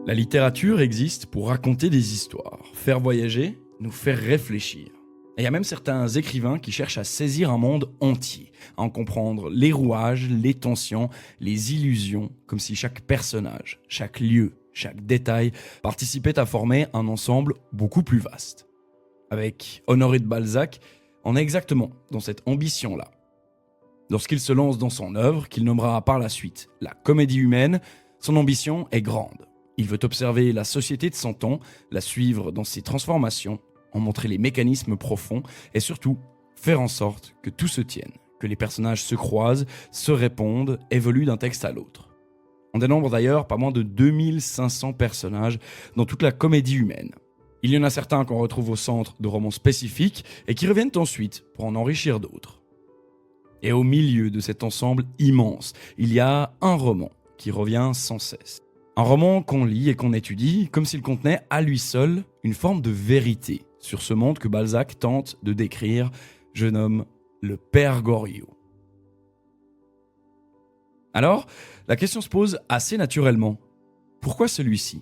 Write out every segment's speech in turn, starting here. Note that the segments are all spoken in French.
La littérature existe pour raconter des histoires, faire voyager, nous faire réfléchir. Et il y a même certains écrivains qui cherchent à saisir un monde entier, à en comprendre les rouages, les tensions, les illusions, comme si chaque personnage, chaque lieu, chaque détail participait à former un ensemble beaucoup plus vaste. Avec Honoré de Balzac, on est exactement dans cette ambition-là. Lorsqu'il se lance dans son œuvre, qu'il nommera par la suite la comédie humaine, son ambition est grande. Il veut observer la société de son temps, la suivre dans ses transformations, en montrer les mécanismes profonds et surtout faire en sorte que tout se tienne, que les personnages se croisent, se répondent, évoluent d'un texte à l'autre. On dénombre d'ailleurs pas moins de 2500 personnages dans toute la comédie humaine. Il y en a certains qu'on retrouve au centre de romans spécifiques et qui reviennent ensuite pour en enrichir d'autres. Et au milieu de cet ensemble immense, il y a un roman qui revient sans cesse. Un roman qu'on lit et qu'on étudie comme s'il contenait à lui seul une forme de vérité sur ce monde que Balzac tente de décrire, je nomme le Père Goriot. Alors, la question se pose assez naturellement. Pourquoi celui-ci ?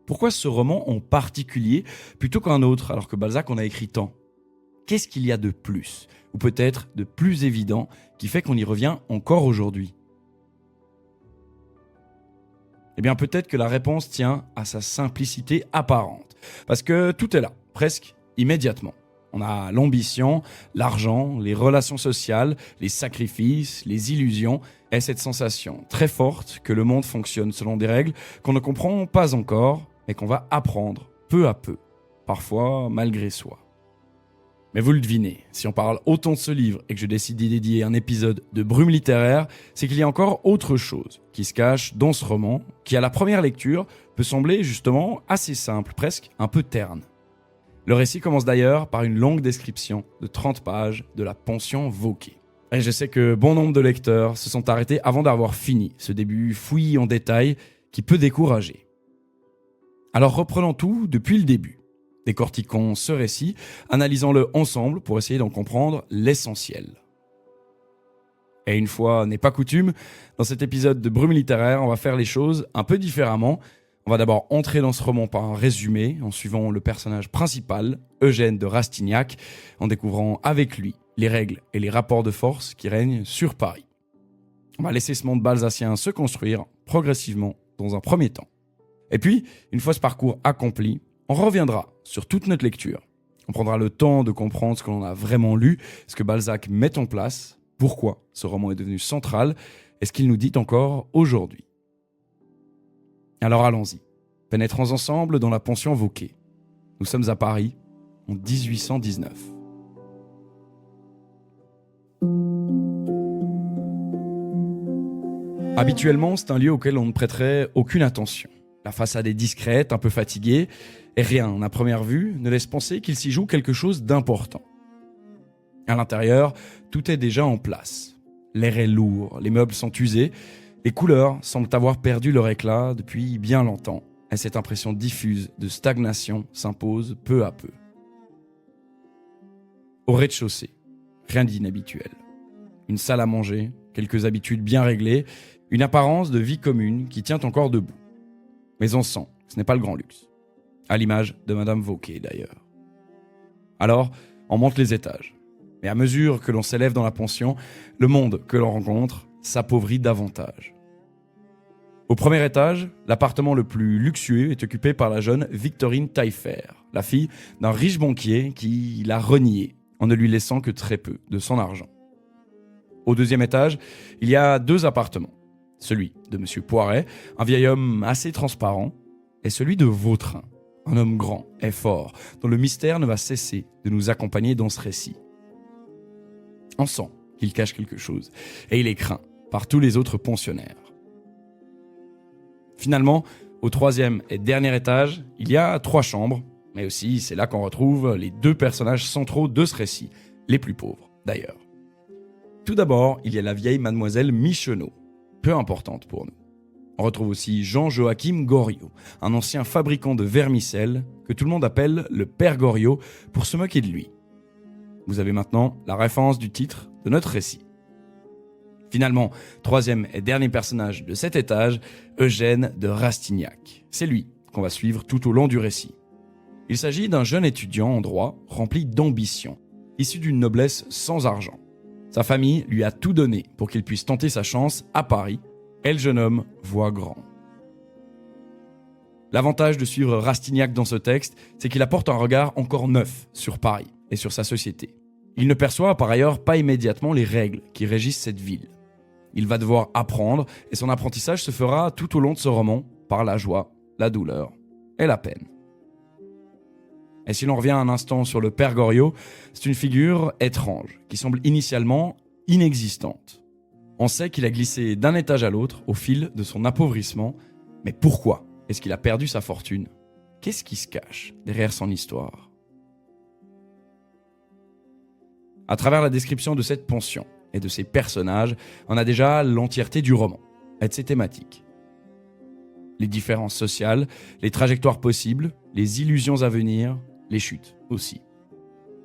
Pourquoi ce roman en particulier plutôt qu'un autre alors que Balzac en a écrit tant ? Qu'est-ce qu'il y a de plus, ou peut-être de plus évident, qui fait qu'on y revient encore aujourd'hui ? Eh bien, peut-être que la réponse tient à sa simplicité apparente. Parce que tout est là, presque immédiatement. On a l'ambition, l'argent, les relations sociales, les sacrifices, les illusions, et cette sensation très forte que le monde fonctionne selon des règles qu'on ne comprend pas encore, mais qu'on va apprendre peu à peu, parfois malgré soi. Mais vous le devinez, si on parle autant de ce livre et que je décide d'y dédier un épisode de Brume littéraire, c'est qu'il y a encore autre chose qui se cache dans ce roman, qui à la première lecture peut sembler justement assez simple, presque un peu terne. Le récit commence d'ailleurs par une longue description de 30 pages de la pension Vauquer. Et je sais que bon nombre de lecteurs se sont arrêtés avant d'avoir fini ce début fouillis en détail qui peut décourager. Alors reprenons tout depuis le début. Décortiquons ce récit, analysons-le ensemble pour essayer d'en comprendre l'essentiel. Et une fois n'est pas coutume, dans cet épisode de Brume littéraire, on va faire les choses un peu différemment. On va d'abord entrer dans ce roman par un résumé, en suivant le personnage principal, Eugène de Rastignac, en découvrant avec lui les règles et les rapports de force qui règnent sur Paris. On va laisser ce monde balzacien se construire progressivement dans un premier temps. Et puis, une fois ce parcours accompli, on reviendra sur toute notre lecture. On prendra le temps de comprendre ce que l'on a vraiment lu, ce que Balzac met en place, pourquoi ce roman est devenu central et ce qu'il nous dit encore aujourd'hui. Alors allons-y, pénétrons ensemble dans la pension Vauquer. Nous sommes à Paris en 1819. Habituellement, c'est un lieu auquel on ne prêterait aucune attention. La façade est discrète, un peu fatiguée, et rien, à première vue, ne laisse penser qu'il s'y joue quelque chose d'important. À l'intérieur, tout est déjà en place. L'air est lourd, les meubles sont usés, les couleurs semblent avoir perdu leur éclat depuis bien longtemps, et cette impression diffuse de stagnation s'impose peu à peu. Au rez-de-chaussée, rien d'inhabituel. Une salle à manger, quelques habitudes bien réglées, une apparence de vie commune qui tient encore debout. Mais on sent que ce n'est pas le grand luxe. À l'image de Madame Vauquer d'ailleurs. Alors, on monte les étages. Mais à mesure que l'on s'élève dans la pension, le monde que l'on rencontre s'appauvrit davantage. Au premier étage, l'appartement le plus luxueux est occupé par la jeune Victorine Taillefer, la fille d'un riche banquier qui l'a reniée en ne lui laissant que très peu de son argent. Au deuxième étage, il y a 2 appartements. Celui de Monsieur Poiret, un vieil homme assez transparent, et celui de Vautrin, un homme grand et fort, dont le mystère ne va cesser de nous accompagner dans ce récit. On sent qu'il cache quelque chose, et il est craint par tous les autres pensionnaires. Finalement, au 3e et dernier étage, il y a 3 chambres, mais aussi c'est là qu'on retrouve les 2 personnages centraux de ce récit, les plus pauvres d'ailleurs. Tout d'abord, il y a la vieille mademoiselle Michonneau, peu importante pour nous. On retrouve aussi Jean-Joachim Goriot, un ancien fabricant de vermicelles que tout le monde appelle le Père Goriot pour se moquer de lui. Vous avez maintenant la référence du titre de notre récit. Finalement, troisième et dernier personnage de cet étage, Eugène de Rastignac. C'est lui qu'on va suivre tout au long du récit. Il s'agit d'un jeune étudiant en droit rempli d'ambition, issu d'une noblesse sans argent. Sa famille lui a tout donné pour qu'il puisse tenter sa chance à Paris, et le jeune homme voit grand. L'avantage de suivre Rastignac dans ce texte, c'est qu'il apporte un regard encore neuf sur Paris et sur sa société. Il ne perçoit par ailleurs pas immédiatement les règles qui régissent cette ville. Il va devoir apprendre, et son apprentissage se fera tout au long de ce roman par la joie, la douleur et la peine. Et si l'on revient un instant sur le père Goriot, c'est une figure étrange, qui semble initialement inexistante. On sait qu'il a glissé d'un étage à l'autre au fil de son appauvrissement, mais pourquoi est-ce qu'il a perdu sa fortune ? Qu'est-ce qui se cache derrière son histoire ? À travers la description de cette pension et de ses personnages, on a déjà l'entièreté du roman et de ses thématiques. Les différences sociales, les trajectoires possibles, les illusions à venir, les chutes aussi.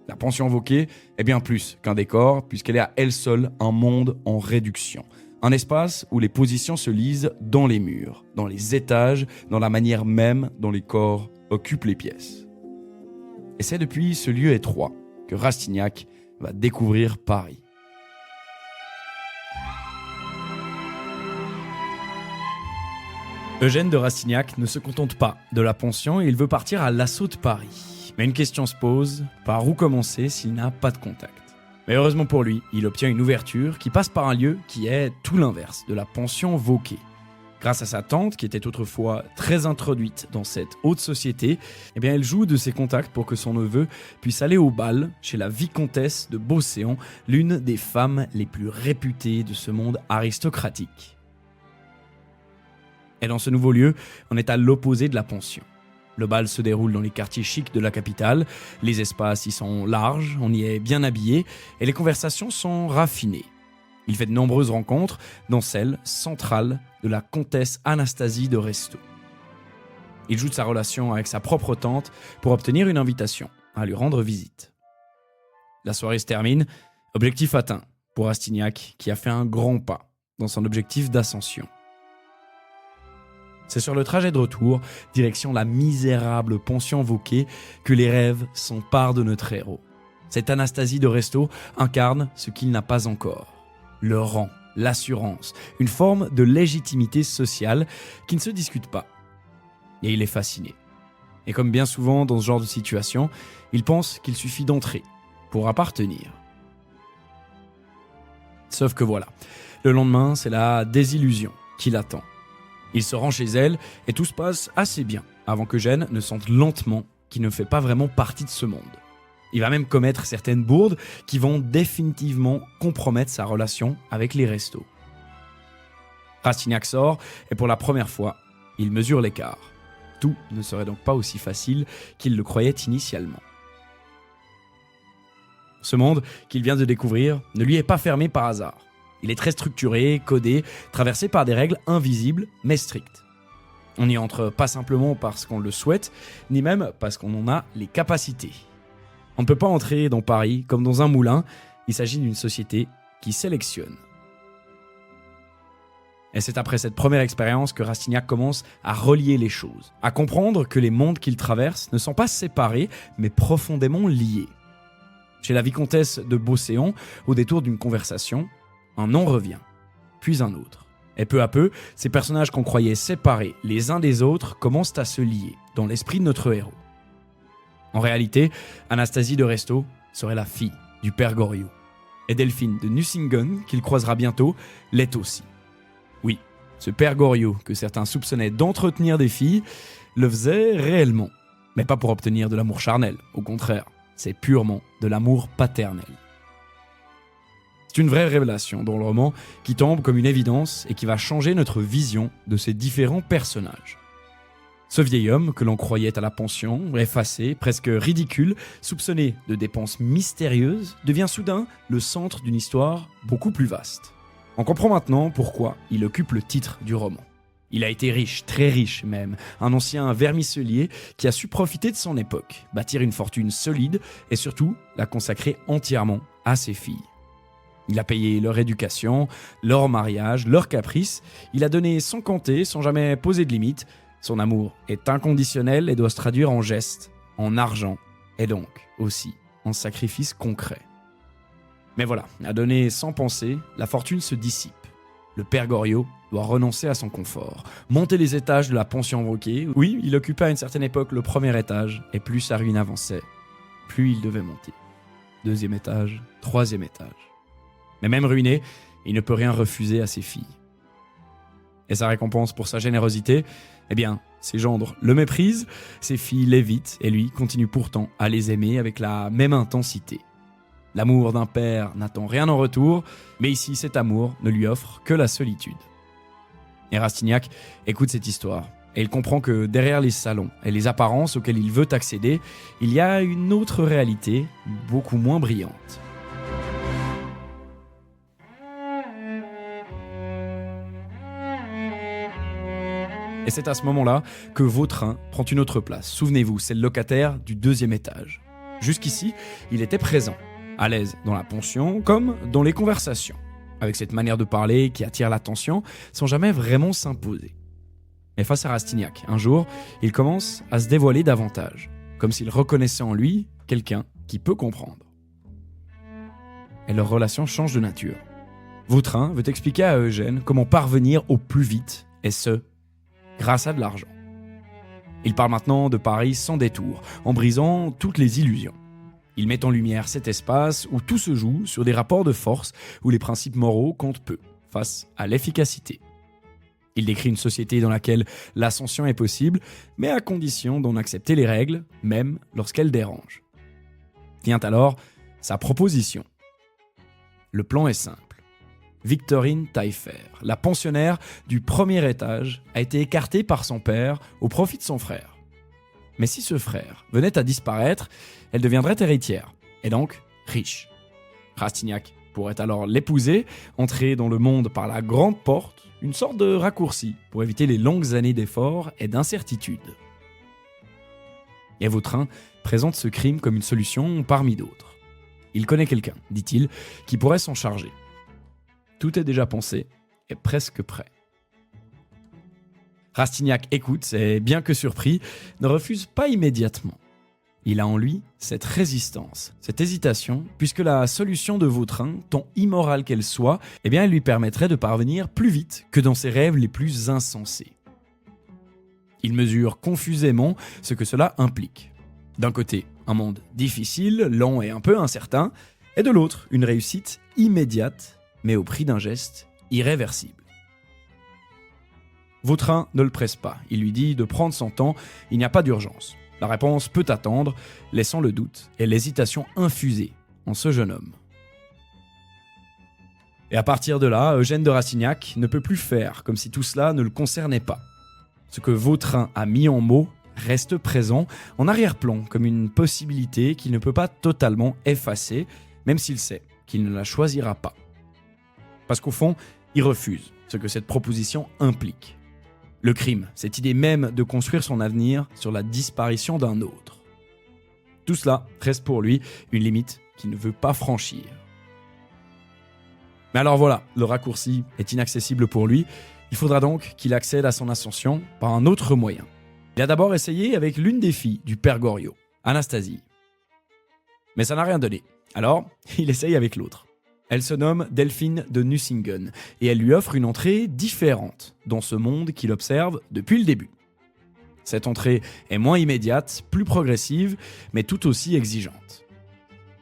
La pension Vauquer est bien plus qu'un décor, puisqu'elle est à elle seule un monde en réduction. Un espace où les positions se lisent dans les murs, dans les étages, dans la manière même dont les corps occupent les pièces. Et c'est depuis ce lieu étroit que Rastignac va découvrir Paris. Eugène de Rastignac ne se contente pas de la pension et il veut partir à l'assaut de Paris. Mais une question se pose, par où commencer s'il n'a pas de contact ? Mais heureusement pour lui, il obtient une ouverture qui passe par un lieu qui est tout l'inverse de la pension Vauquer. Grâce à sa tante, qui était autrefois très introduite dans cette haute société, elle joue de ses contacts pour que son neveu puisse aller au bal chez la vicomtesse de Beauséant, l'une des femmes les plus réputées de ce monde aristocratique. Et dans ce nouveau lieu, on est à l'opposé de la pension. Le bal se déroule dans les quartiers chics de la capitale, les espaces y sont larges, on y est bien habillé, et les conversations sont raffinées. Il fait de nombreuses rencontres, dont celle centrale de la comtesse Anastasie de Restaud. Il joue de sa relation avec sa propre tante pour obtenir une invitation à lui rendre visite. La soirée se termine, objectif atteint pour Rastignac qui a fait un grand pas dans son objectif d'ascension. C'est sur le trajet de retour, direction la misérable pension Vauquer, que les rêves s'emparent de notre héros. Cette Anastasie de Restaud incarne ce qu'il n'a pas encore. Le rang, l'assurance, une forme de légitimité sociale qui ne se discute pas. Et il est fasciné. Et comme bien souvent dans ce genre de situation, il pense qu'il suffit d'entrer pour appartenir. Sauf que voilà, le lendemain, c'est la désillusion qui l'attend. Il se rend chez elle et tout se passe assez bien, avant qu'Eugène ne sente lentement qu'il ne fait pas vraiment partie de ce monde. Il va même commettre certaines bourdes qui vont définitivement compromettre sa relation avec les Restaud. Rastignac sort et pour la première fois, il mesure l'écart. Tout ne serait donc pas aussi facile qu'il le croyait initialement. Ce monde qu'il vient de découvrir ne lui est pas fermé par hasard. Il est très structuré, codé, traversé par des règles invisibles mais strictes. On n'y entre pas simplement parce qu'on le souhaite, ni même parce qu'on en a les capacités. On ne peut pas entrer dans Paris comme dans un moulin, il s'agit d'une société qui sélectionne. Et c'est après cette première expérience que Rastignac commence à relier les choses, à comprendre que les mondes qu'il traverse ne sont pas séparés, mais profondément liés. Chez la vicomtesse de Beauséant, au détour d'une conversation, un nom revient, puis un autre. Et peu à peu, ces personnages qu'on croyait séparés les uns des autres commencent à se lier dans l'esprit de notre héros. En réalité, Anastasie de Restaud serait la fille du père Goriot. Et Delphine de Nucingen, qu'il croisera bientôt, l'est aussi. Oui, ce père Goriot, que certains soupçonnaient d'entretenir des filles, le faisait réellement. Mais pas pour obtenir de l'amour charnel, au contraire, c'est purement de l'amour paternel. C'est une vraie révélation dans le roman qui tombe comme une évidence et qui va changer notre vision de ces différents personnages. Ce vieil homme que l'on croyait à la pension, effacé, presque ridicule, soupçonné de dépenses mystérieuses, devient soudain le centre d'une histoire beaucoup plus vaste. On comprend maintenant pourquoi il occupe le titre du roman. Il a été riche, très riche même, un ancien vermicelier qui a su profiter de son époque, bâtir une fortune solide et surtout la consacrer entièrement à ses filles. Il a payé leur éducation, leur mariage, leurs caprices. Il a donné sans compter, sans jamais poser de limites. Son amour est inconditionnel et doit se traduire en gestes, en argent et donc aussi en sacrifices concrets. Mais voilà, à donner sans penser, la fortune se dissipe. Le père Goriot doit renoncer à son confort, monter les étages de la pension Wauquiez. Oui, il occupait à une certaine époque le premier étage, et plus sa ruine avançait, plus il devait monter. Deuxième étage, troisième étage. Mais même ruiné, il ne peut rien refuser à ses filles. Et sa récompense pour sa générosité, eh bien, ses gendres le méprisent, ses filles l'évitent, et lui continue pourtant à les aimer avec la même intensité. L'amour d'un père n'attend rien en retour, mais ici cet amour ne lui offre que la solitude. Et Rastignac écoute cette histoire, et il comprend que derrière les salons et les apparences auxquelles il veut accéder, il y a une autre réalité, beaucoup moins brillante. Et c'est à ce moment-là que Vautrin prend une autre place. Souvenez-vous, c'est le locataire du deuxième étage. Jusqu'ici, il était présent, à l'aise dans la pension comme dans les conversations, avec cette manière de parler qui attire l'attention sans jamais vraiment s'imposer. Mais face à Rastignac, un jour, il commence à se dévoiler davantage, comme s'il reconnaissait en lui quelqu'un qui peut comprendre. Et leur relation change de nature. Vautrin veut expliquer à Eugène comment parvenir au plus vite, et ce, grâce à de l'argent. Il parle maintenant de Paris sans détour, en brisant toutes les illusions. Il met en lumière cet espace où tout se joue sur des rapports de force, où les principes moraux comptent peu, face à l'efficacité. Il décrit une société dans laquelle l'ascension est possible, mais à condition d'en accepter les règles, même lorsqu'elles dérangent. Vient alors sa proposition. Le plan est simple. Victorine Taillefer, la pensionnaire du premier étage, a été écartée par son père au profit de son frère. Mais si ce frère venait à disparaître, elle deviendrait héritière, et donc riche. Rastignac pourrait alors l'épouser, entrer dans le monde par la grande porte, une sorte de raccourci pour éviter les longues années d'efforts et d'incertitude. Et Vautrin présente ce crime comme une solution parmi d'autres. Il connaît quelqu'un, dit-il, qui pourrait s'en charger. Tout est déjà pensé et presque prêt. Rastignac écoute et, bien que surpris, ne refuse pas immédiatement. Il a en lui cette résistance, cette hésitation, puisque la solution de Vautrin, tant immorale qu'elle soit, eh bien, elle lui permettrait de parvenir plus vite que dans ses rêves les plus insensés. Il mesure confusément ce que cela implique. D'un côté, un monde difficile, lent et un peu incertain, et de l'autre, une réussite immédiate, mais au prix d'un geste irréversible. Vautrin ne le presse pas, il lui dit de prendre son temps, il n'y a pas d'urgence. La réponse peut attendre, laissant le doute et l'hésitation infuser en ce jeune homme. Et à partir de là, Eugène de Rastignac ne peut plus faire comme si tout cela ne le concernait pas. Ce que Vautrin a mis en mots reste présent en arrière-plan comme une possibilité qu'il ne peut pas totalement effacer, même s'il sait qu'il ne la choisira pas. Parce qu'au fond, il refuse ce que cette proposition implique. Le crime, cette idée même de construire son avenir sur la disparition d'un autre. Tout cela reste pour lui une limite qu'il ne veut pas franchir. Mais alors voilà, le raccourci est inaccessible pour lui. Il faudra donc qu'il accède à son ascension par un autre moyen. Il a d'abord essayé avec l'une des filles du père Goriot, Anastasie. Mais ça n'a rien donné. Alors, il essaye avec l'autre. Elle se nomme Delphine de Nucingen et elle lui offre une entrée différente dans ce monde qu'il observe depuis le début. Cette entrée est moins immédiate, plus progressive, mais tout aussi exigeante.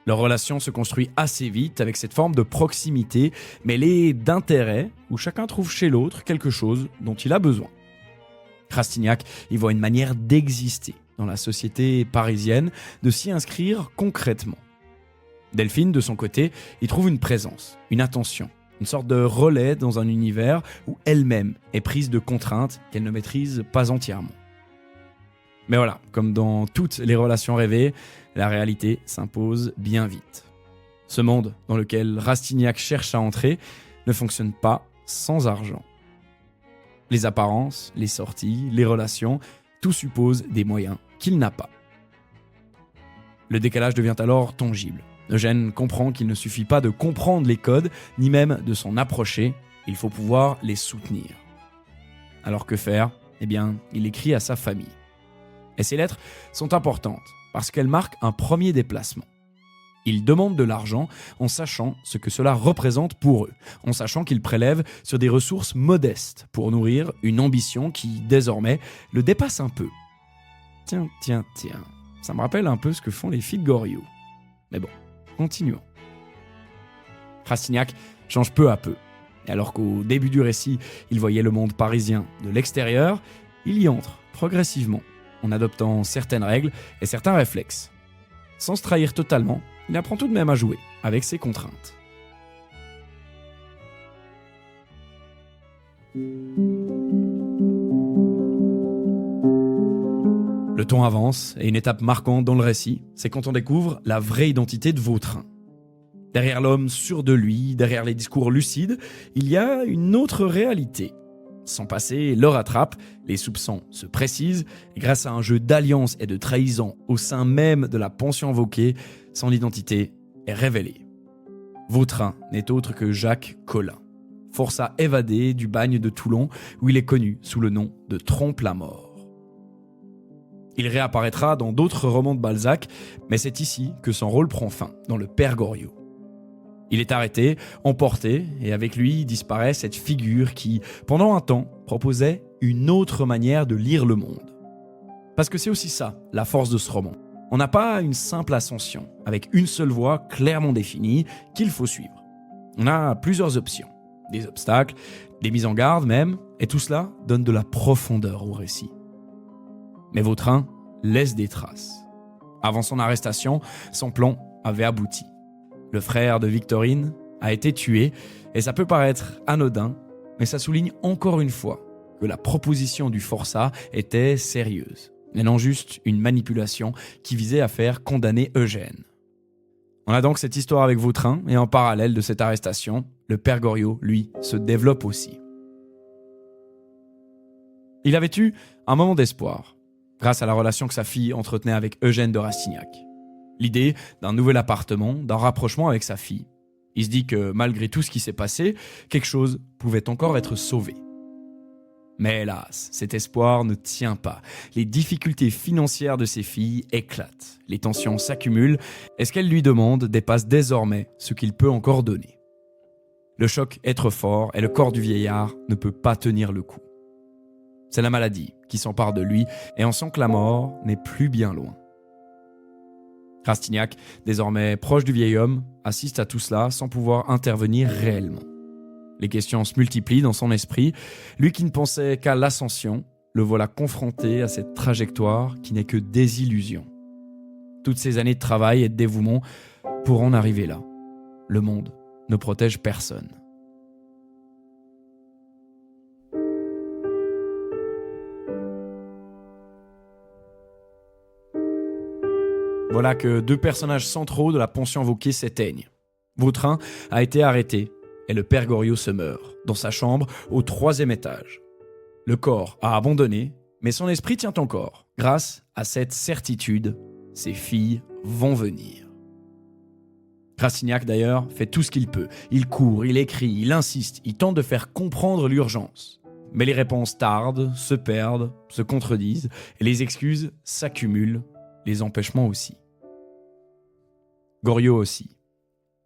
Leur relation se construit assez vite avec cette forme de proximité mêlée d'intérêt où chacun trouve chez l'autre quelque chose dont il a besoin. Rastignac y voit une manière d'exister dans la société parisienne, de s'y inscrire concrètement. Delphine, de son côté, y trouve une présence, une attention, une sorte de relais dans un univers où elle-même est prise de contraintes qu'elle ne maîtrise pas entièrement. Mais voilà, comme dans toutes les relations rêvées, la réalité s'impose bien vite. Ce monde dans lequel Rastignac cherche à entrer ne fonctionne pas sans argent. Les apparences, les sorties, les relations, tout suppose des moyens qu'il n'a pas. Le décalage devient alors tangible. Eugène comprend qu'il ne suffit pas de comprendre les codes, ni même de s'en approcher, il faut pouvoir les soutenir. Alors que faire ? Eh bien, il écrit à sa famille. Et ces lettres sont importantes, parce qu'elles marquent un premier déplacement. Il demande de l'argent en sachant ce que cela représente pour eux, en sachant qu'il prélève sur des ressources modestes pour nourrir une ambition qui, désormais, le dépasse un peu. Tiens, ça me rappelle un peu ce que font les filles de Goriot. Mais bon, continuons. Rastignac change peu à peu. Et alors qu'au début du récit, il voyait le monde parisien de l'extérieur, il y entre progressivement, en adoptant certaines règles et certains réflexes. Sans se trahir totalement, il apprend tout de même à jouer avec ses contraintes. Le ton avance et une étape marquante dans le récit, c'est quand on découvre la vraie identité de Vautrin. Derrière l'homme sûr de lui, derrière les discours lucides, il y a une autre réalité. Son passé le rattrape, les soupçons se précisent, et grâce à un jeu d'alliance et de trahison au sein même de la pension invoquée, son identité est révélée. Vautrin n'est autre que Jacques Collin, forçat évadé du bagne de Toulon où il est connu sous le nom de Trompe-la-Mort. Il réapparaîtra dans d'autres romans de Balzac, mais c'est ici que son rôle prend fin, dans Le Père Goriot. Il est arrêté, emporté, et avec lui disparaît cette figure qui, pendant un temps, proposait une autre manière de lire le monde. Parce que c'est aussi ça, la force de ce roman. On n'a pas une simple ascension, avec une seule voie clairement définie qu'il faut suivre. On a plusieurs options, des obstacles, des mises en garde même, et tout cela donne de la profondeur au récit. Mais Vautrin laisse des traces. Avant son arrestation, son plan avait abouti. Le frère de Victorine a été tué, et ça peut paraître anodin, mais ça souligne encore une fois que la proposition du forçat était sérieuse, et non juste une manipulation qui visait à faire condamner Eugène. On a donc cette histoire avec Vautrin, et en parallèle de cette arrestation, le père Goriot, lui, se développe aussi. Il avait eu un moment d'espoir, grâce à la relation que sa fille entretenait avec Eugène de Rastignac. L'idée d'un nouvel appartement, d'un rapprochement avec sa fille. Il se dit que malgré tout ce qui s'est passé, quelque chose pouvait encore être sauvé. Mais hélas, cet espoir ne tient pas. Les difficultés financières de ses filles éclatent. Les tensions s'accumulent et ce qu'elle lui demande dépasse désormais ce qu'il peut encore donner. Le choc est trop fort et le corps du vieillard ne peut pas tenir le coup. C'est la maladie qui s'empare de lui et on sent que la mort n'est plus bien loin. Rastignac, désormais proche du vieil homme, assiste à tout cela sans pouvoir intervenir réellement. Les questions se multiplient dans son esprit. Lui qui ne pensait qu'à l'ascension, le voilà confronté à cette trajectoire qui n'est que désillusion. Toutes ces années de travail et de dévouement pour en arriver là. Le monde ne protège personne. Voilà que deux personnages centraux de la pension invoquée s'éteignent. Vautrin a été arrêté et le père Goriot se meurt, dans sa chambre au 3e étage. Le corps a abandonné, mais son esprit tient encore. Grâce à cette certitude, ses filles vont venir. Rastignac d'ailleurs fait tout ce qu'il peut. Il court, il écrit, il insiste, il tente de faire comprendre l'urgence. Mais les réponses tardent, se perdent, se contredisent, et les excuses s'accumulent, les empêchements aussi. Goriot aussi.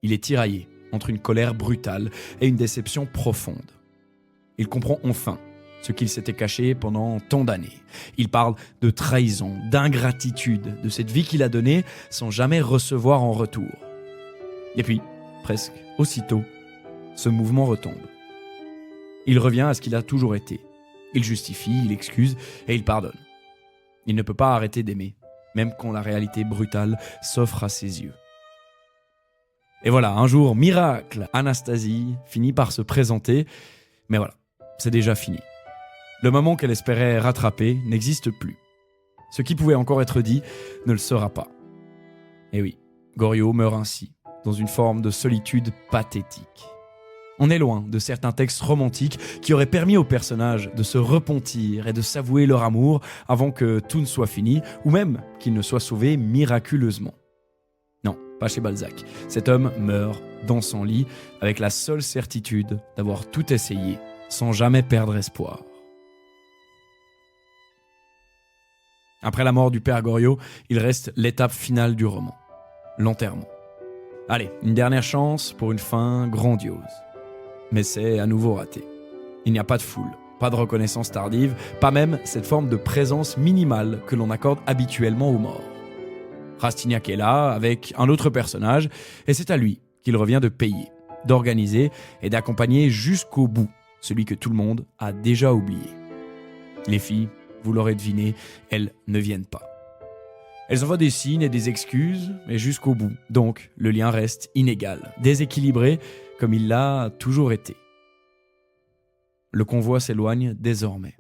Il est tiraillé entre une colère brutale et une déception profonde. Il comprend enfin ce qu'il s'était caché pendant tant d'années. Il parle de trahison, d'ingratitude, de cette vie qu'il a donnée sans jamais recevoir en retour. Et puis, presque aussitôt, ce mouvement retombe. Il revient à ce qu'il a toujours été. Il justifie, il excuse et il pardonne. Il ne peut pas arrêter d'aimer, même quand la réalité brutale s'offre à ses yeux. Et voilà, un jour, miracle, Anastasie finit par se présenter, mais voilà, c'est déjà fini. Le moment qu'elle espérait rattraper n'existe plus. Ce qui pouvait encore être dit ne le sera pas. Et oui, Goriot meurt ainsi, dans une forme de solitude pathétique. On est loin de certains textes romantiques qui auraient permis aux personnages de se repentir et de s'avouer leur amour avant que tout ne soit fini, ou même qu'ils ne soient sauvés miraculeusement. Non, pas chez Balzac. Cet homme meurt dans son lit avec la seule certitude d'avoir tout essayé sans jamais perdre espoir. Après la mort du père Goriot, il reste l'étape finale du roman, l'enterrement. Allez, une dernière chance pour une fin grandiose. Mais c'est à nouveau raté. Il n'y a pas de foule, pas de reconnaissance tardive, pas même cette forme de présence minimale que l'on accorde habituellement aux morts. Rastignac est là avec un autre personnage et c'est à lui qu'il revient de payer, d'organiser et d'accompagner jusqu'au bout celui que tout le monde a déjà oublié. Les filles, vous l'aurez deviné, elles ne viennent pas. Elles envoient des signes et des excuses, mais jusqu'au bout. Donc, le lien reste inégal, déséquilibré, comme il l'a toujours été. Le convoi s'éloigne désormais.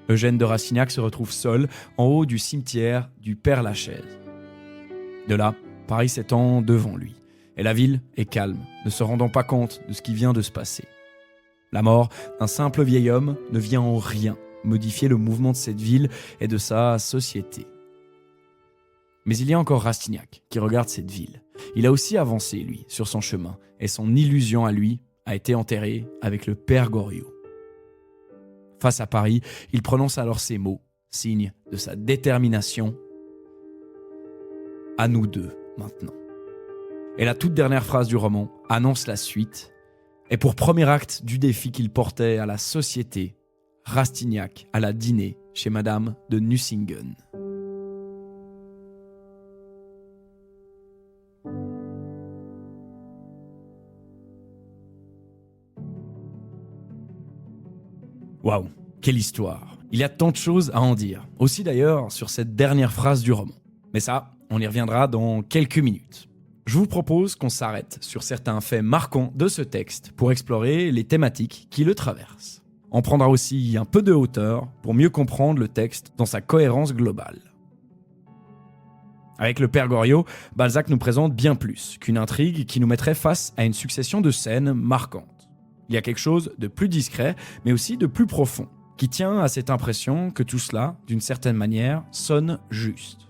Eugène de Rastignac se retrouve seul en haut du cimetière du Père-Lachaise. De là, Paris s'étend devant lui, et la ville est calme, ne se rendant pas compte de ce qui vient de se passer. La mort d'un simple vieil homme ne vient en rien modifier le mouvement de cette ville et de sa société. Mais il y a encore Rastignac qui regarde cette ville. Il a aussi avancé, lui, sur son chemin, et son illusion à lui a été enterrée avec le père Goriot. Face à Paris, il prononce alors ces mots, signe de sa détermination. À nous deux, maintenant. Et la toute dernière phrase du roman annonce la suite. Et pour premier acte du défi qu'il portait à la société, Rastignac alla dîner chez Madame de Nucingen. Waouh, quelle histoire! Il y a tant de choses à en dire. Aussi d'ailleurs sur cette dernière phrase du roman. Mais ça, on y reviendra dans quelques minutes. Je vous propose qu'on s'arrête sur certains faits marquants de ce texte pour explorer les thématiques qui le traversent. On prendra aussi un peu de hauteur pour mieux comprendre le texte dans sa cohérence globale. Avec le père Goriot, Balzac nous présente bien plus qu'une intrigue qui nous mettrait face à une succession de scènes marquantes. Il y a quelque chose de plus discret, mais aussi de plus profond, qui tient à cette impression que tout cela, d'une certaine manière, sonne juste.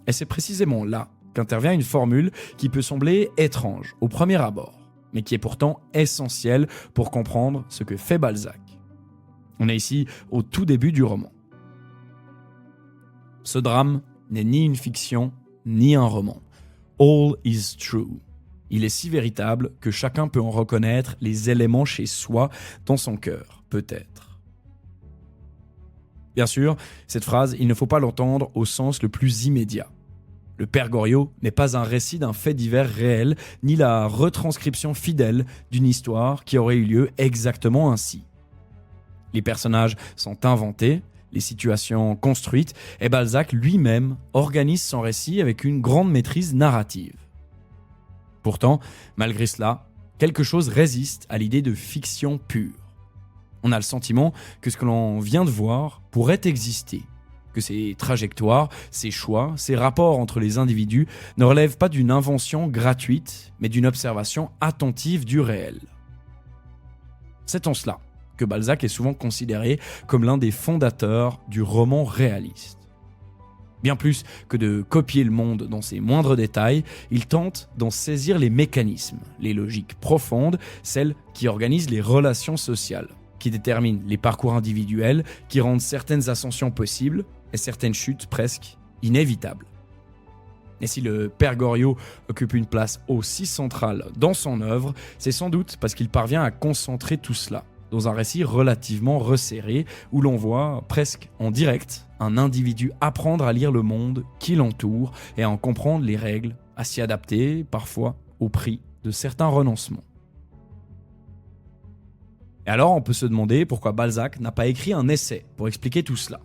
Et c'est précisément là qu'intervient une formule qui peut sembler étrange au premier abord, mais qui est pourtant essentielle pour comprendre ce que fait Balzac. On est ici au tout début du roman. Ce drame n'est ni une fiction, ni un roman. All is true. Il est si véritable que chacun peut en reconnaître les éléments chez soi, dans son cœur, peut-être. Bien sûr, cette phrase, il ne faut pas l'entendre au sens le plus immédiat. Le père Goriot n'est pas un récit d'un fait divers réel, ni la retranscription fidèle d'une histoire qui aurait eu lieu exactement ainsi. Les personnages sont inventés, les situations construites, et Balzac lui-même organise son récit avec une grande maîtrise narrative. Pourtant, malgré cela, quelque chose résiste à l'idée de fiction pure. On a le sentiment que ce que l'on vient de voir pourrait exister, que ces trajectoires, ces choix, ces rapports entre les individus ne relèvent pas d'une invention gratuite, mais d'une observation attentive du réel. C'est en cela que Balzac est souvent considéré comme l'un des fondateurs du roman réaliste. Bien plus que de copier le monde dans ses moindres détails, il tente d'en saisir les mécanismes, les logiques profondes, celles qui organisent les relations sociales, qui déterminent les parcours individuels, qui rendent certaines ascensions possibles et certaines chutes presque inévitables. Et si le père Goriot occupe une place aussi centrale dans son œuvre, c'est sans doute parce qu'il parvient à concentrer tout cela dans un récit relativement resserré où l'on voit presque en direct un individu apprendre à lire le monde qui l'entoure et à en comprendre les règles, à s'y adapter parfois au prix de certains renoncements. Et alors on peut se demander pourquoi Balzac n'a pas écrit un essai pour expliquer tout cela.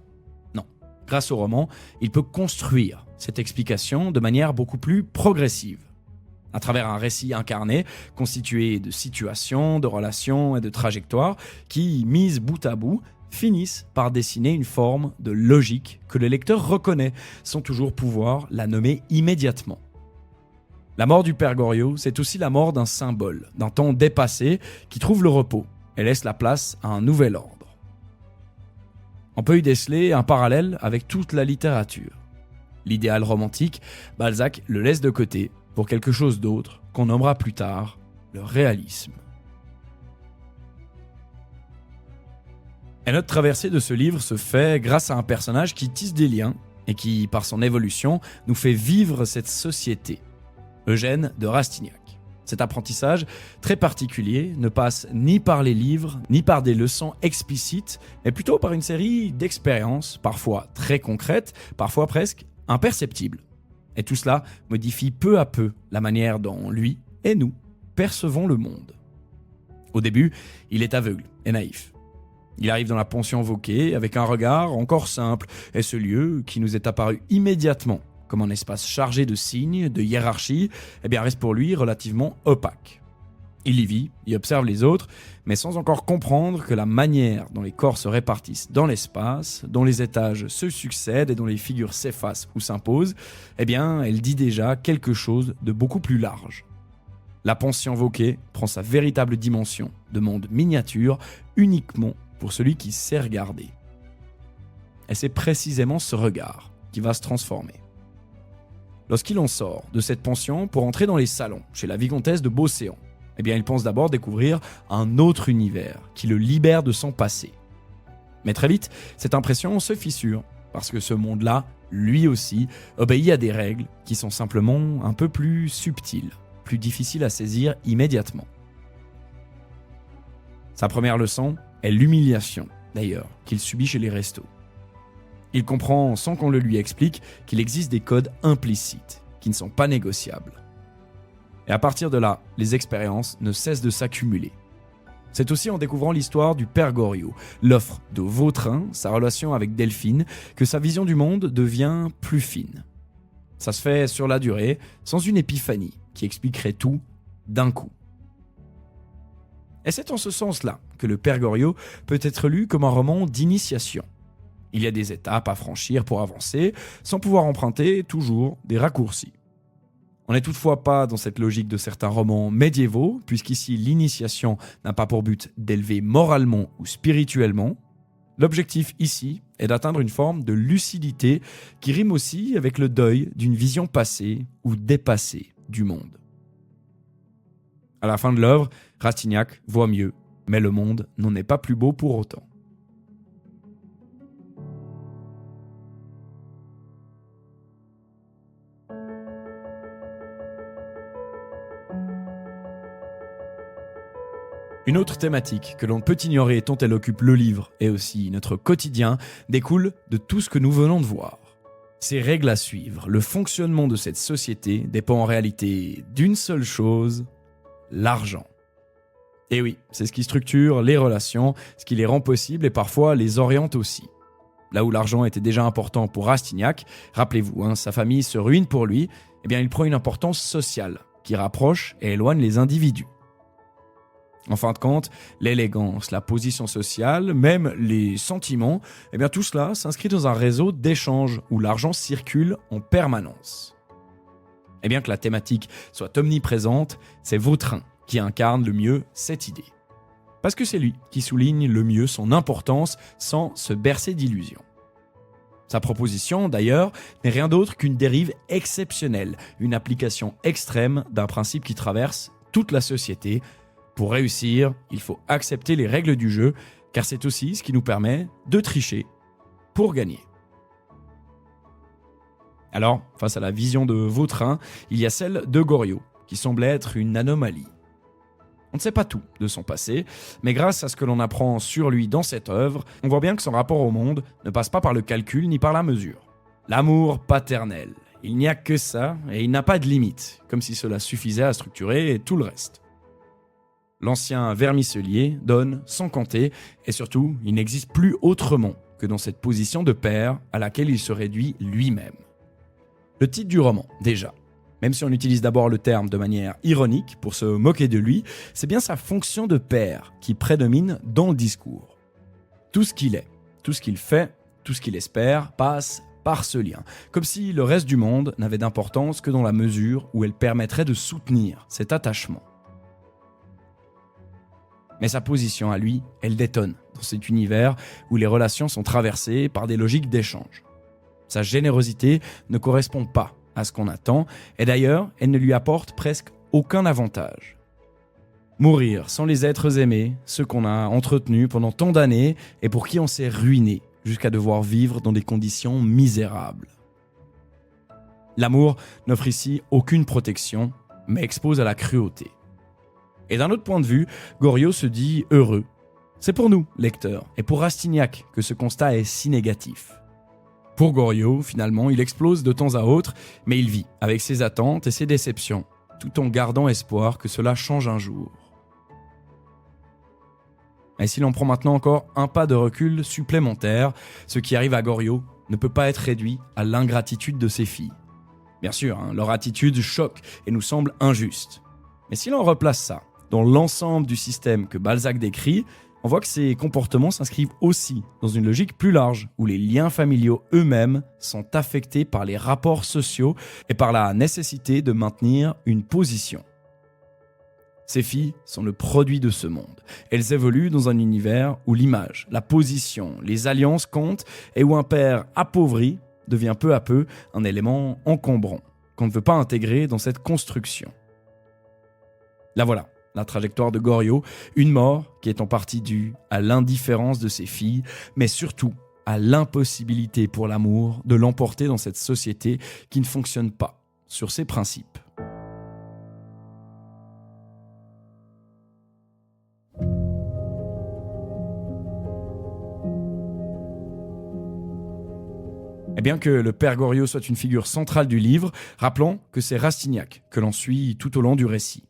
Non, grâce au roman, il peut construire cette explication de manière beaucoup plus progressive. À travers un récit incarné, constitué de situations, de relations et de trajectoires qui, mises bout à bout, finissent par dessiner une forme de logique que le lecteur reconnaît sans toujours pouvoir la nommer immédiatement. La mort du père Goriot, c'est aussi la mort d'un symbole, d'un temps dépassé qui trouve le repos et laisse la place à un nouvel ordre. On peut y déceler un parallèle avec toute la littérature. L'idéal romantique, Balzac le laisse de côté pour quelque chose d'autre qu'on nommera plus tard le réalisme. Et notre traversée de ce livre se fait grâce à un personnage qui tisse des liens et qui, par son évolution, nous fait vivre cette société. Eugène de Rastignac. Cet apprentissage très particulier ne passe ni par les livres, ni par des leçons explicites, mais plutôt par une série d'expériences, parfois très concrètes, parfois presque imperceptibles. Et tout cela modifie peu à peu la manière dont lui et nous percevons le monde. Au début, il est aveugle et naïf. Il arrive dans la pension Vauquer avec un regard encore simple, et ce lieu, qui nous est apparu immédiatement comme un espace chargé de signes, de hiérarchie, reste pour lui relativement opaque. Il y vit, y observe les autres, mais sans encore comprendre que la manière dont les corps se répartissent dans l'espace, dont les étages se succèdent et dont les figures s'effacent ou s'imposent, elle dit déjà quelque chose de beaucoup plus large. La pension Vauquer prend sa véritable dimension de monde miniature uniquement pour celui qui sait regarder. Et c'est précisément ce regard qui va se transformer. Lorsqu'il en sort de cette pension pour entrer dans les salons chez la vicomtesse de Beauséant, il pense d'abord découvrir un autre univers qui le libère de son passé. Mais très vite, cette impression se fissure, parce que ce monde-là, lui aussi, obéit à des règles qui sont simplement un peu plus subtiles, plus difficiles à saisir immédiatement. Sa première leçon est l'humiliation, d'ailleurs, qu'il subit chez les restos. Il comprend, sans qu'on le lui explique, qu'il existe des codes implicites, qui ne sont pas négociables. Et à partir de là, les expériences ne cessent de s'accumuler. C'est aussi en découvrant l'histoire du père Goriot, l'offre de Vautrin, sa relation avec Delphine, que sa vision du monde devient plus fine. Ça se fait sur la durée, sans une épiphanie qui expliquerait tout d'un coup. Et c'est en ce sens-là que le père Goriot peut être lu comme un roman d'initiation. Il y a des étapes à franchir pour avancer, sans pouvoir emprunter toujours des raccourcis. On n'est toutefois pas dans cette logique de certains romans médiévaux, puisqu'ici l'initiation n'a pas pour but d'élever moralement ou spirituellement. L'objectif ici est d'atteindre une forme de lucidité qui rime aussi avec le deuil d'une vision passée ou dépassée du monde. À la fin de l'œuvre, Rastignac voit mieux, mais le monde n'en est pas plus beau pour autant. Une autre thématique que l'on ne peut ignorer tant elle occupe le livre et aussi notre quotidien découle de tout ce que nous venons de voir. Ces règles à suivre, le fonctionnement de cette société dépend en réalité d'une seule chose, l'argent. Et oui, c'est ce qui structure les relations, ce qui les rend possibles et parfois les oriente aussi. Là où l'argent était déjà important pour Rastignac, rappelez-vous, sa famille se ruine pour lui, il prend une importance sociale qui rapproche et éloigne les individus. En fin de compte, l'élégance, la position sociale, même les sentiments, tout cela s'inscrit dans un réseau d'échanges où l'argent circule en permanence. Et bien que la thématique soit omniprésente, c'est Vautrin qui incarne le mieux cette idée. Parce que c'est lui qui souligne le mieux son importance sans se bercer d'illusions. Sa proposition, d'ailleurs, n'est rien d'autre qu'une dérive exceptionnelle, une application extrême d'un principe qui traverse toute la société. Pour réussir, il faut accepter les règles du jeu, car c'est aussi ce qui nous permet de tricher pour gagner. Alors, face à la vision de Vautrin, il y a celle de Goriot, qui semblait être une anomalie. On ne sait pas tout de son passé, mais grâce à ce que l'on apprend sur lui dans cette œuvre, on voit bien que son rapport au monde ne passe pas par le calcul ni par la mesure. L'amour paternel, il n'y a que ça, et il n'a pas de limite, comme si cela suffisait à structurer tout le reste. L'ancien vermicelier donne sans compter, et surtout, il n'existe plus autrement que dans cette position de père à laquelle il se réduit lui-même. Le titre du roman, déjà. Même si on utilise d'abord le terme de manière ironique pour se moquer de lui, c'est bien sa fonction de père qui prédomine dans le discours. Tout ce qu'il est, tout ce qu'il fait, tout ce qu'il espère passe par ce lien, comme si le reste du monde n'avait d'importance que dans la mesure où elle permettrait de soutenir cet attachement. Mais sa position à lui, elle détonne dans cet univers où les relations sont traversées par des logiques d'échange. Sa générosité ne correspond pas à ce qu'on attend, et d'ailleurs, elle ne lui apporte presque aucun avantage. Mourir sans les êtres aimés, ceux qu'on a entretenus pendant tant d'années et pour qui on s'est ruiné jusqu'à devoir vivre dans des conditions misérables. L'amour n'offre ici aucune protection, mais expose à la cruauté. Et d'un autre point de vue, Goriot se dit heureux. C'est pour nous, lecteurs, et pour Rastignac que ce constat est si négatif. Pour Goriot, finalement, il explose de temps à autre, mais il vit avec ses attentes et ses déceptions, tout en gardant espoir que cela change un jour. Et s'il en prend maintenant encore un pas de recul supplémentaire, ce qui arrive à Goriot ne peut pas être réduit à l'ingratitude de ses filles. Bien sûr, leur attitude choque et nous semble injuste. Mais si l'on replace ça dans l'ensemble du système que Balzac décrit, on voit que ces comportements s'inscrivent aussi dans une logique plus large, où les liens familiaux eux-mêmes sont affectés par les rapports sociaux et par la nécessité de maintenir une position. Ces filles sont le produit de ce monde. Elles évoluent dans un univers où l'image, la position, les alliances comptent et où un père appauvri devient peu à peu un élément encombrant qu'on ne veut pas intégrer dans cette construction. Là voilà, la trajectoire de Goriot, une mort qui est en partie due à l'indifférence de ses filles, mais surtout à l'impossibilité pour l'amour de l'emporter dans cette société qui ne fonctionne pas sur ses principes. Et bien que le père Goriot soit une figure centrale du livre, rappelons que c'est Rastignac que l'on suit tout au long du récit.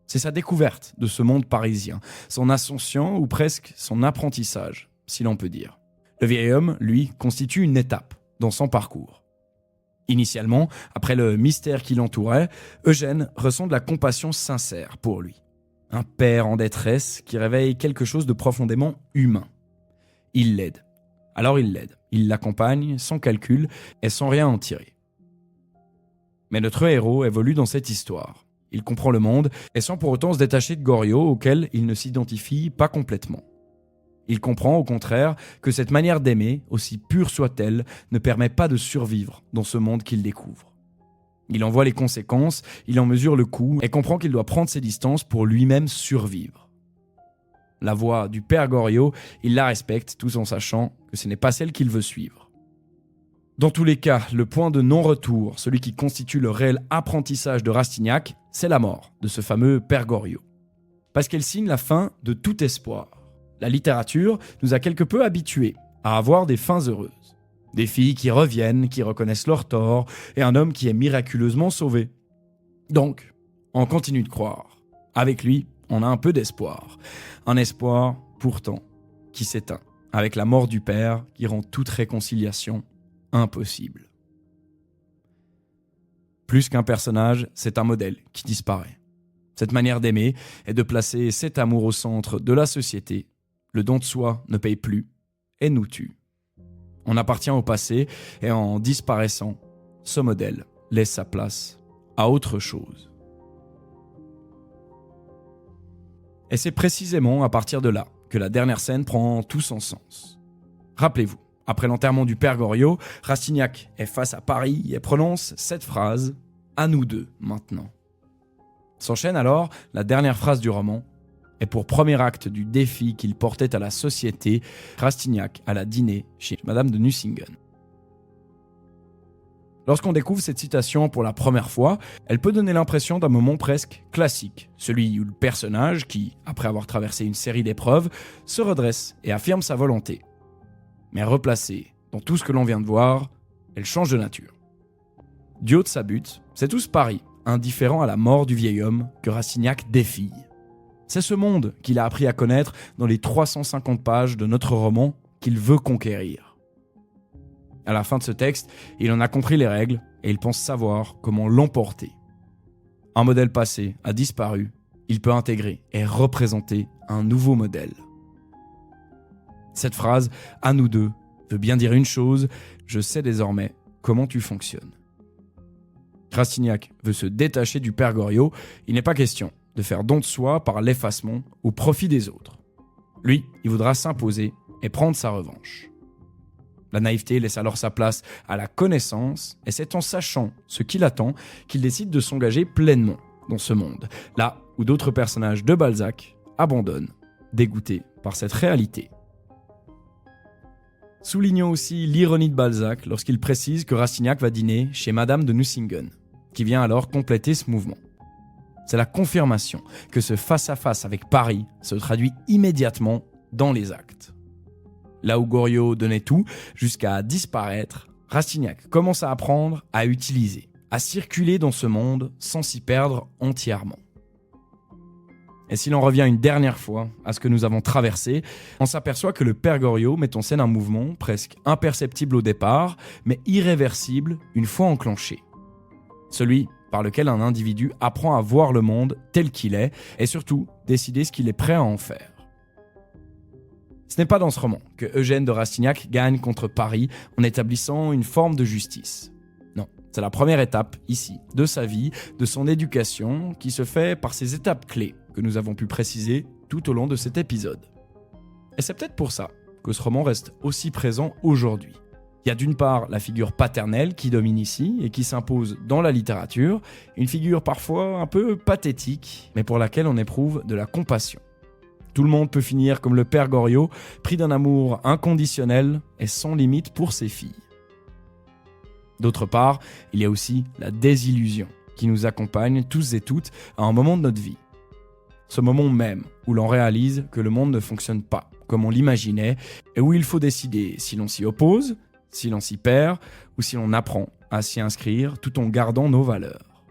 C'est sa découverte de ce monde parisien, son ascension ou presque son apprentissage, si l'on peut dire. Le vieil homme, lui, constitue une étape dans son parcours. Initialement, après le mystère qui l'entourait, Eugène ressent de la compassion sincère pour lui. Un père en détresse qui réveille quelque chose de profondément humain. Il l'aide. Alors il l'aide. Il l'accompagne sans calcul et sans rien en tirer. Mais notre héros évolue dans cette histoire. Il comprend le monde et sans pour autant se détacher de Goriot auquel il ne s'identifie pas complètement. Il comprend au contraire que cette manière d'aimer, aussi pure soit-elle, ne permet pas de survivre dans ce monde qu'il découvre. Il en voit les conséquences, il en mesure le coût et comprend qu'il doit prendre ses distances pour lui-même survivre. La voix du père Goriot, il la respecte tout en sachant que ce n'est pas celle qu'il veut suivre. Dans tous les cas, le point de non-retour, celui qui constitue le réel apprentissage de Rastignac, c'est la mort de ce fameux père Goriot. Parce qu'elle signe la fin de tout espoir. La littérature nous a quelque peu habitués à avoir des fins heureuses. Des filles qui reviennent, qui reconnaissent leurs torts, et un homme qui est miraculeusement sauvé. Donc, on continue de croire. Avec lui, on a un peu d'espoir. Un espoir, pourtant, qui s'éteint, avec la mort du père qui rend toute réconciliation impossible. Plus qu'un personnage, c'est un modèle qui disparaît. Cette manière d'aimer est de placer cet amour au centre de la société. Le don de soi ne paye plus et nous tue. On appartient au passé et en disparaissant, ce modèle laisse sa place à autre chose. Et c'est précisément à partir de là que la dernière scène prend tout son sens. Rappelez-vous, après l'enterrement du père Goriot, Rastignac est face à Paris et prononce cette phrase « À nous deux, maintenant ». S'enchaîne alors la dernière phrase du roman, et pour premier acte du défi qu'il portait à la société, Rastignac alla dîner chez Madame de Nucingen. Lorsqu'on découvre cette citation pour la première fois, elle peut donner l'impression d'un moment presque classique, celui où le personnage, qui, après avoir traversé une série d'épreuves, se redresse et affirme sa volonté. Mais replacée dans tout ce que l'on vient de voir, elle change de nature. Du haut de sa butte, c'est tout ce Paris, indifférent à la mort du vieil homme, que Rastignac défie. C'est ce monde qu'il a appris à connaître dans les 350 pages de notre roman qu'il veut conquérir. À la fin de ce texte, il en a compris les règles et il pense savoir comment l'emporter. Un modèle passé a disparu, il peut intégrer et représenter un nouveau modèle. Cette phrase « à nous deux » veut bien dire une chose, je sais désormais comment tu fonctionnes. Rastignac veut se détacher du père Goriot, il n'est pas question de faire don de soi par l'effacement au profit des autres. Lui, il voudra s'imposer et prendre sa revanche. La naïveté laisse alors sa place à la connaissance, et c'est en sachant ce qui l'attend qu'il décide de s'engager pleinement dans ce monde, là où d'autres personnages de Balzac abandonnent, dégoûtés par cette réalité. Soulignons aussi l'ironie de Balzac lorsqu'il précise que Rastignac va dîner chez Madame de Nucingen, qui vient alors compléter ce mouvement. C'est la confirmation que ce face-à-face avec Paris se traduit immédiatement dans les actes. Là où Goriot donnait tout jusqu'à disparaître, Rastignac commence à apprendre à utiliser, à circuler dans ce monde sans s'y perdre entièrement. Et si l'on revient une dernière fois à ce que nous avons traversé, on s'aperçoit que le père Goriot met en scène un mouvement presque imperceptible au départ, mais irréversible une fois enclenché. Celui par lequel un individu apprend à voir le monde tel qu'il est et surtout décider ce qu'il est prêt à en faire. Ce n'est pas dans ce roman que Eugène de Rastignac gagne contre Paris en établissant une forme de justice. Non, c'est la première étape, ici, de sa vie, de son éducation, qui se fait par ces étapes clés que nous avons pu préciser tout au long de cet épisode. Et c'est peut-être pour ça que ce roman reste aussi présent aujourd'hui. Il y a d'une part la figure paternelle qui domine ici et qui s'impose dans la littérature, une figure parfois un peu pathétique, mais pour laquelle on éprouve de la compassion. Tout le monde peut finir comme le père Goriot, pris d'un amour inconditionnel et sans limite pour ses filles. D'autre part, il y a aussi la désillusion qui nous accompagne tous et toutes à un moment de notre vie. Ce moment même où l'on réalise que le monde ne fonctionne pas comme on l'imaginait et où il faut décider si l'on s'y oppose, si l'on s'y perd ou si l'on apprend à s'y inscrire tout en gardant nos valeurs.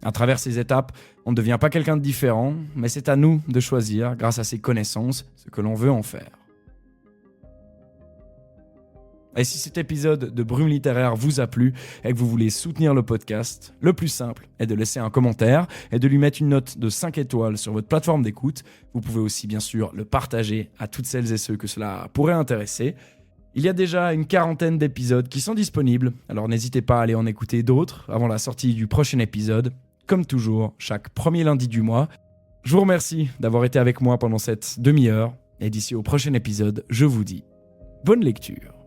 À travers ces étapes, on ne devient pas quelqu'un de différent, mais c'est à nous de choisir, grâce à ces connaissances, ce que l'on veut en faire. Et si cet épisode de Brume littéraire vous a plu et que vous voulez soutenir le podcast, le plus simple est de laisser un commentaire et de lui mettre une note de 5 étoiles sur votre plateforme d'écoute. Vous pouvez aussi bien sûr le partager à toutes celles et ceux que cela pourrait intéresser. Il y a déjà une 40aine d'épisodes qui sont disponibles, alors n'hésitez pas à aller en écouter d'autres avant la sortie du prochain épisode, comme toujours, chaque premier lundi du mois. Je vous remercie d'avoir été avec moi pendant cette demi-heure, et d'ici au prochain épisode, je vous dis bonne lecture.